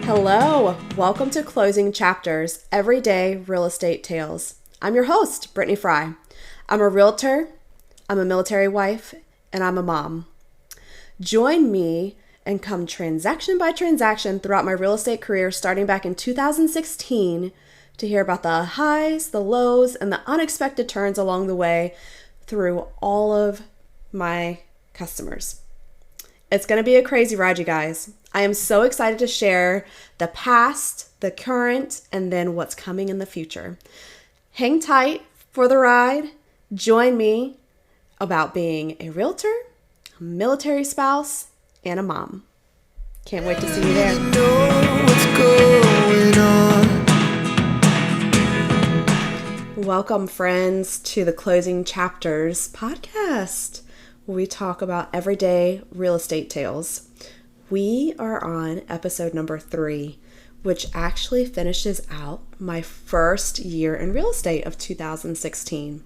Hello, welcome to Closing Chapters, Everyday Real Estate Tales. I'm your host, Brittany Fry. I'm a realtor, I'm a military wife, and I'm a mom. Join me and come transaction by transaction throughout my real estate career starting back in 2016 to hear about the highs, the lows, and the unexpected turns along the way through all of my customers. It's going to be a crazy ride, you guys. I am so excited to share the past, the current, and then what's coming in the future. Hang tight for the ride. Join me about being a realtor, a military spouse, and a mom. Can't wait to see you there. Welcome, friends, to the Closing Chapters podcast, where we talk about everyday real estate tales. We are on episode number 3, which actually finishes out my first year in real estate of 2016.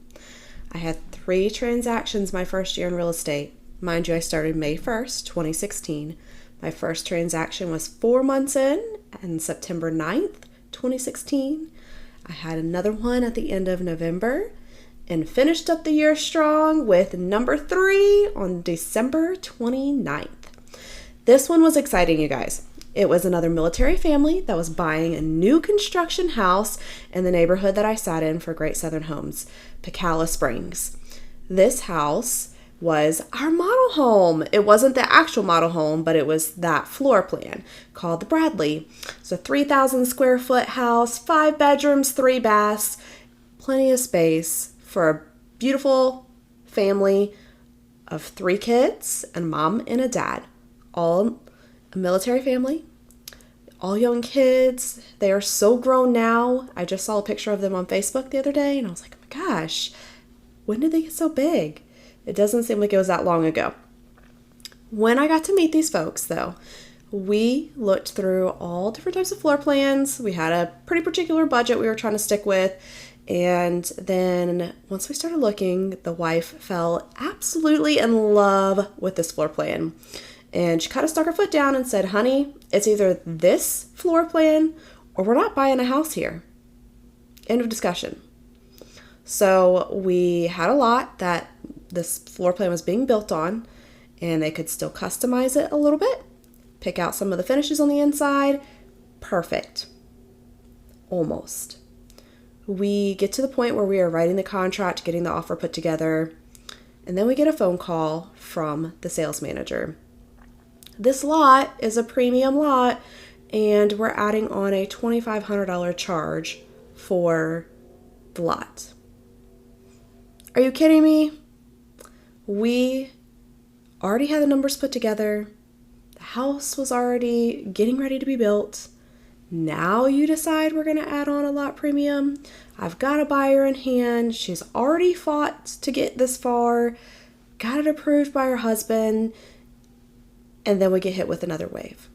I had 3 transactions my first year in real estate. Mind you, I started May 1st, 2016. My first transaction was 4 months in, and September 9th, 2016. I had another one at the end of November and finished up the year strong with number 3 on December 29th. This one was exciting, you guys. It was another military family that was buying a new construction house in the neighborhood that I sat in for Great Southern Homes, Pacala Springs. This house was our model home. It wasn't the actual model home, but it was that floor plan called the Bradley. It's a 3,000 square foot house, 5 bedrooms, 3 baths, plenty of space for a beautiful family of 3 kids, a mom and a dad, all a military family, all young kids. They are so grown now. I just saw a picture of them on Facebook the other day and I was like, oh my gosh, when did they get so big? It doesn't seem like it was that long ago. When I got to meet these folks, though, we looked through all different types of floor plans. We had a pretty particular budget we were trying to stick with. And then once we started looking, the wife fell absolutely in love with this floor plan. And she kind of stuck her foot down and said, honey, it's either this floor plan or we're not buying a house here. End of discussion. So we had a lot that this floor plan was being built on, and they could still customize it a little bit, pick out some of the finishes on the inside. Perfect. Almost. We get to the point where we are writing the contract, getting the offer put together, and then we get a phone call from the sales manager. This lot is a premium lot, and we're adding on a $2,500 charge for the lot. Are you kidding me? We already had the numbers put together. The house was already getting ready to be built. Now you decide we're going to add on a lot premium. I've got a buyer in hand. She's already fought to get this far, got it approved by her husband, and then we get hit with another wave.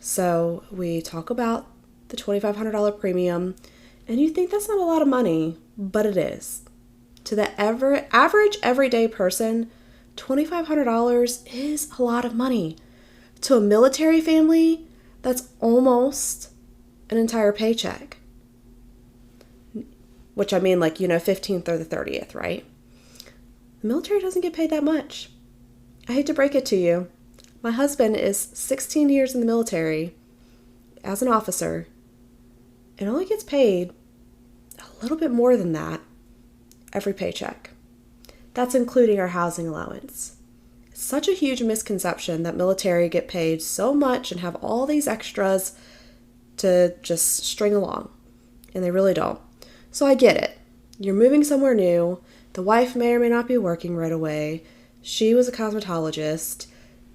So we talk about the $2,500 premium, and you think that's not a lot of money, but it is. To the average everyday person, $2,500 is a lot of money. To a military family, that's almost an entire paycheck. Which I mean 15th or the 30th, right? The military doesn't get paid that much. I hate to break it to you. My husband is 16 years in the military as an officer and only gets paid a little bit more than that every paycheck. That's including our housing allowance. It's such a huge misconception that military get paid so much and have all these extras to just string along, and they really don't. So I get it. You're moving somewhere new. The wife may or may not be working right away. She was a cosmetologist,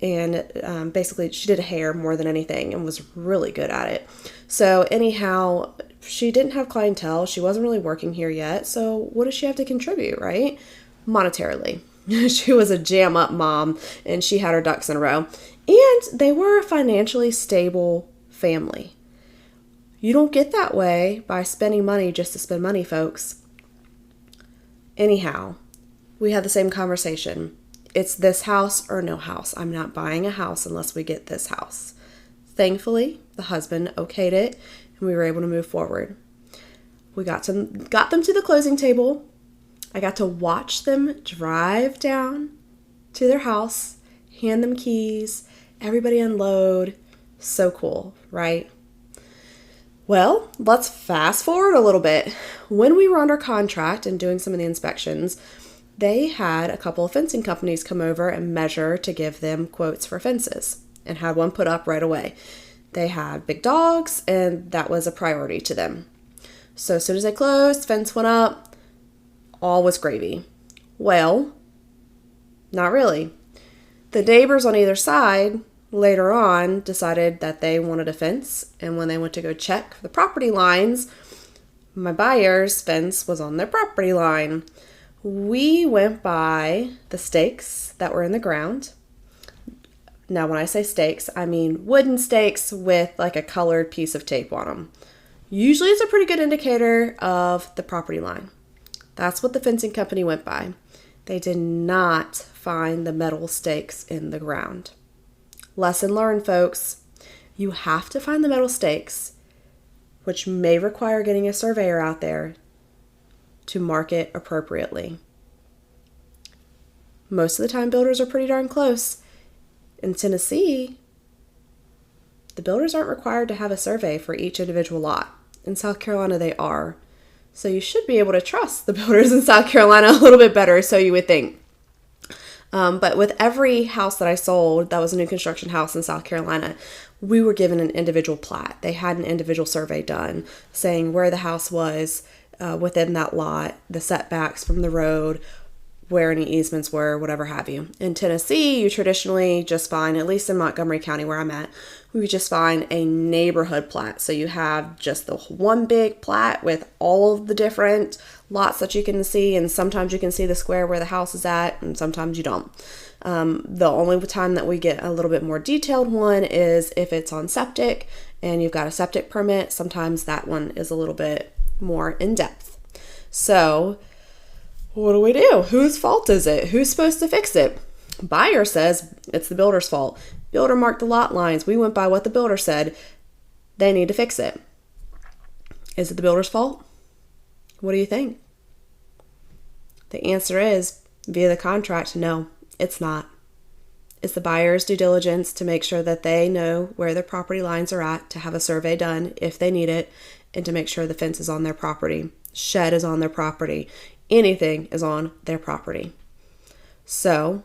and basically she did hair more than anything and was really good at it. So anyhow, she didn't have clientele. She wasn't really working here yet. So what does she have to contribute, right? Monetarily. She was a jam up mom and she had her ducks in a row. And they were a financially stable family. You don't get that way by spending money just to spend money, folks. Anyhow, we had the same conversation. It's this house or no house. I'm not buying a house unless we get this house. Thankfully, the husband okayed it, and we were able to move forward. We got them to the closing table. I got to watch them drive down to their house, hand them keys, everybody unload. So cool, right? Well, let's fast forward a little bit. When we were under contract and doing some of the inspections, they had a couple of fencing companies come over and measure to give them quotes for fences, and had one put up right away. They had big dogs, and that was a priority to them. So as soon as they closed, fence went up, all was gravy. Well, not really. The neighbors on either side later on decided that they wanted a fence, and when they went to go check the property lines, my buyer's fence was on their property line. We went by the stakes that were in the ground. Now, when I say stakes, I mean wooden stakes with like a colored piece of tape on them. Usually it's a pretty good indicator of the property line. That's what the fencing company went by. They did not find the metal stakes in the ground. Lesson learned, folks. You have to find the metal stakes, which may require getting a surveyor out there to mark it appropriately. Most of the time, builders are pretty darn close. In Tennessee, the builders aren't required to have a survey for each individual lot. In South Carolina, they are. So you should be able to trust the builders in South Carolina a little bit better, so you would think. But with every house that I sold, that was a new construction house in South Carolina, we were given an individual plat. They had an individual survey done saying where the house was within that lot, the setbacks from the road, where any easements were, whatever have you. In Tennessee, you traditionally just find, at least in Montgomery County where I'm at, we just find a neighborhood plat. So you have just the one big plat with all of the different lots that you can see, and sometimes you can see the square where the house is at, and sometimes you don't. The only time that we get a little bit more detailed one is if it's on septic and you've got a septic permit. Sometimes that one is a little bit more in depth. So what do? Whose fault is it? Who's supposed to fix it? Buyer says it's the builder's fault. Builder marked the lot lines. We went by what the builder said. They need to fix it. Is it the builder's fault? What do you think? The answer is, via the contract, no, it's not. It's the buyer's due diligence to make sure that they know where their property lines are at, to have a survey done if they need it, and to make sure the fence is on their property, shed is on their property, anything is on their property. So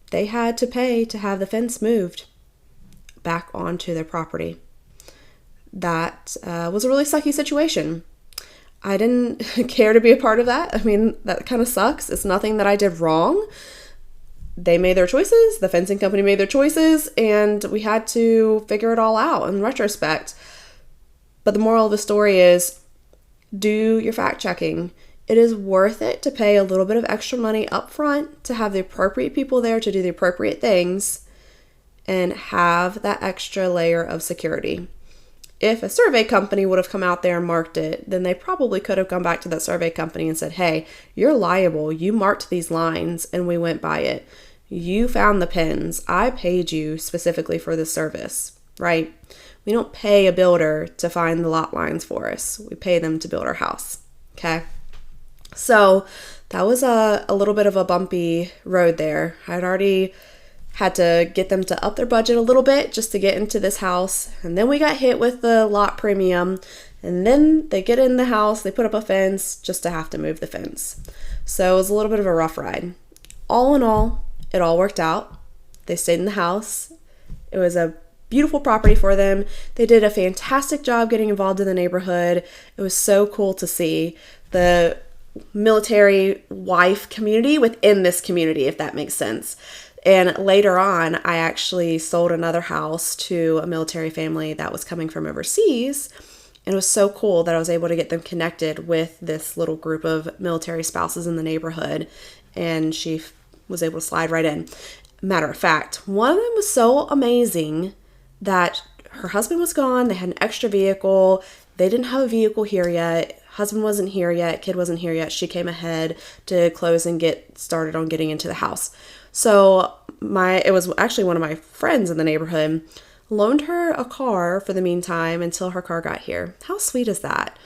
they had to pay to have the fence moved back onto their property. That was a really sucky situation. I didn't care to be a part of that. I mean, that kind of sucks. It's nothing that I did wrong. They made their choices. The fencing company made their choices, and we had to figure it all out in retrospect. But the moral of the story is, do your fact checking. It is worth it to pay a little bit of extra money up front to have the appropriate people there to do the appropriate things and have that extra layer of security. If a survey company would have come out there and marked it, then they probably could have gone back to that survey company and said, hey, you're liable. You marked these lines and we went by it. You found the pins. I paid you specifically for this service, right? We don't pay a builder to find the lot lines for us. We pay them to build our house, okay? So that was a little bit of a bumpy road there. I'd already had to get them to up their budget a little bit just to get into this house. And then we got hit with the lot premium. And then they get in the house, they put up a fence just to have to move the fence. So it was a little bit of a rough ride. All in all, it all worked out. They stayed in the house. It was a beautiful property for them. They did a fantastic job getting involved in the neighborhood. It was so cool to see the military wife community within this community, if that makes sense. And later on, I actually sold another house to a military family that was coming from overseas. And it was so cool that I was able to get them connected with this little group of military spouses in the neighborhood. And she was able to slide right in. Matter of fact, one of them was so amazing that her husband was gone. They had an extra vehicle. They didn't have a vehicle here yet. Husband wasn't here yet. Kid wasn't here yet. She came ahead to close and get started on getting into the house. So it was actually one of my friends in the neighborhood loaned her a car for the meantime until her car got here. How sweet is that?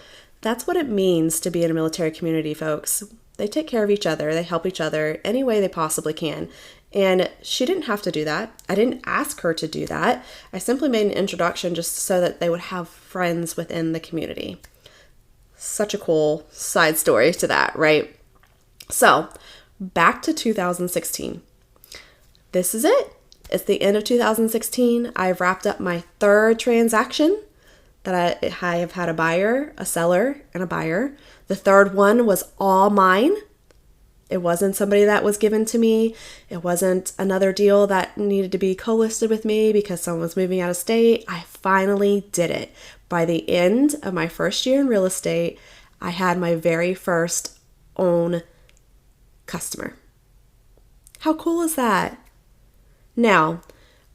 That's what it means to be in a military community, folks. They take care of each other. They help each other any way they possibly can. And she didn't have to do that. I didn't ask her to do that. I simply made an introduction just so that they would have friends within the community. Such a cool side story to that, right? So, back to 2016. This is it. It's the end of 2016. I've wrapped up my third transaction that I have had a buyer, a seller, and a buyer. The third one was all mine. It wasn't somebody that was given to me. It wasn't another deal that needed to be co-listed with me because someone was moving out of state. I finally did it. By the end of my first year in real estate, I had my very first own customer. How cool is that? Now,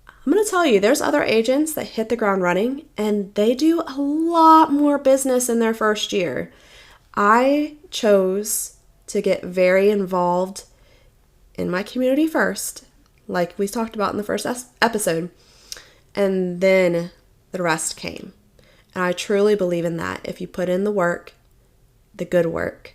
I'm going to tell you, there's other agents that hit the ground running and they do a lot more business in their first year. I chose to get very involved in my community first, like we talked about in the first episode, and then the rest came. And I truly believe in that. If you put in the work, the good work,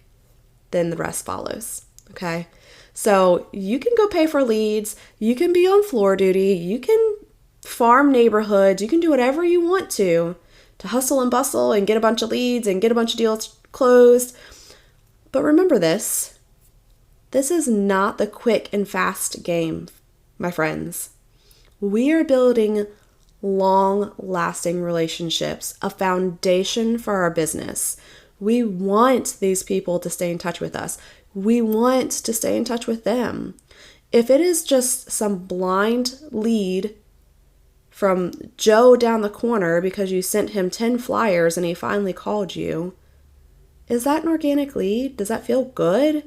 then the rest follows, okay? So you can go pay for leads, you can be on floor duty, you can farm neighborhoods, you can do whatever you want to hustle and bustle and get a bunch of leads and get a bunch of deals closed. But remember this is not the quick and fast game, my friends. We are building long-lasting relationships, a foundation for our business. We want these people to stay in touch with us. We want to stay in touch with them. If it is just some blind lead from Joe down the corner because you sent him 10 flyers and he finally called you, is that an organic lead? Does that feel good?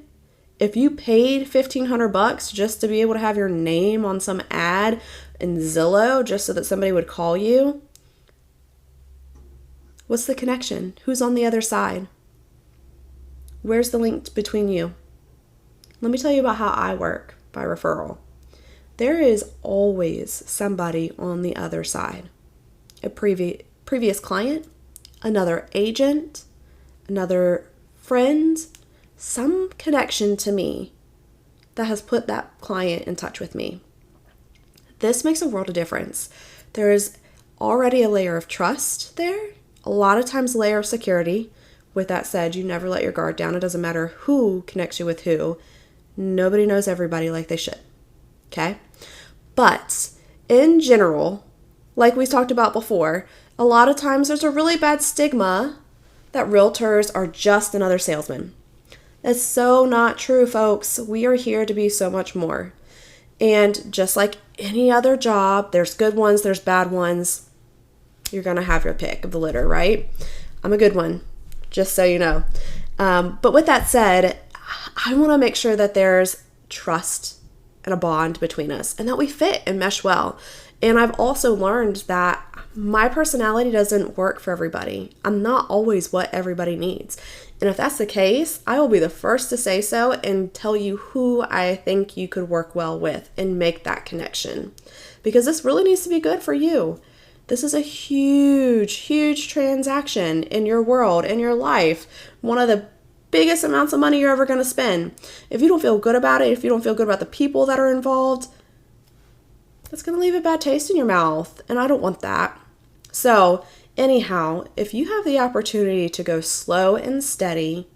If you paid $1,500 just to be able to have your name on some ad in Zillow just so that somebody would call you, what's the connection? Who's on the other side? Where's the link between you? Let me tell you about how I work by referral. There is always somebody on the other side. A previous client, another agent, another friend, some connection to me that has put that client in touch with me. This makes a world of difference. There is already a layer of trust there, a lot of times a layer of security. With that said, you never let your guard down. It doesn't matter who connects you with who. Nobody knows everybody like they should. Okay? But in general, like we talked about before, a lot of times there's a really bad stigma that realtors are just another salesman. That's so not true, folks. We are here to be so much more. And just like any other job, there's good ones, there's bad ones. You're going to have your pick of the litter, right? I'm a good one, just so you know. But with that said, I want to make sure that there's trust and a bond between us and that we fit and mesh well. And I've also learned that my personality doesn't work for everybody. I'm not always what everybody needs. And if that's the case, I will be the first to say so and tell you who I think you could work well with and make that connection. Because this really needs to be good for you. This is a huge, huge transaction in your world, in your life. One of the biggest amounts of money you're ever going to spend. If you don't feel good about it, if you don't feel good about the people that are involved, it's going to leave a bad taste in your mouth. And I don't want that. So anyhow, if you have the opportunity to go slow and steady,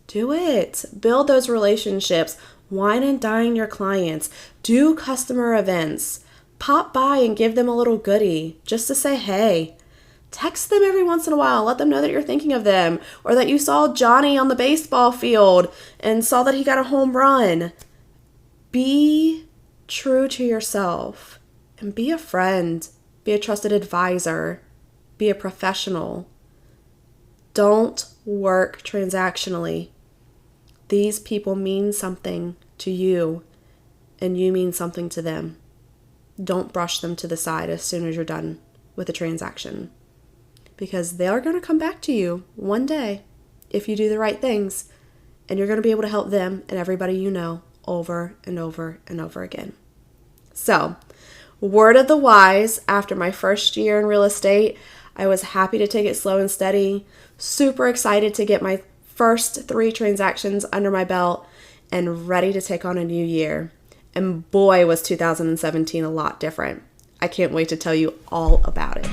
do it. Build those relationships. Wine and dine your clients. Do customer events. Pop by and give them a little goodie just to say hey. Text them every once in a while. Let them know that you're thinking of them, or that you saw Johnny on the baseball field and saw that he got a home run. Be true to yourself and be a friend. Be a trusted advisor. Be a professional. Don't work transactionally. These people mean something to you, and you mean something to them. Don't brush them to the side as soon as you're done with a transaction, because they are going to come back to you one day if you do the right things, and you're going to be able to help them and everybody you know over and over and over again. So, Word of the wise, after my first year in real estate, I was happy to take it slow and steady, super excited to get my first 3 transactions under my belt, and ready to take on a new year. And boy, was 2017 a lot different. I can't wait to tell you all about it.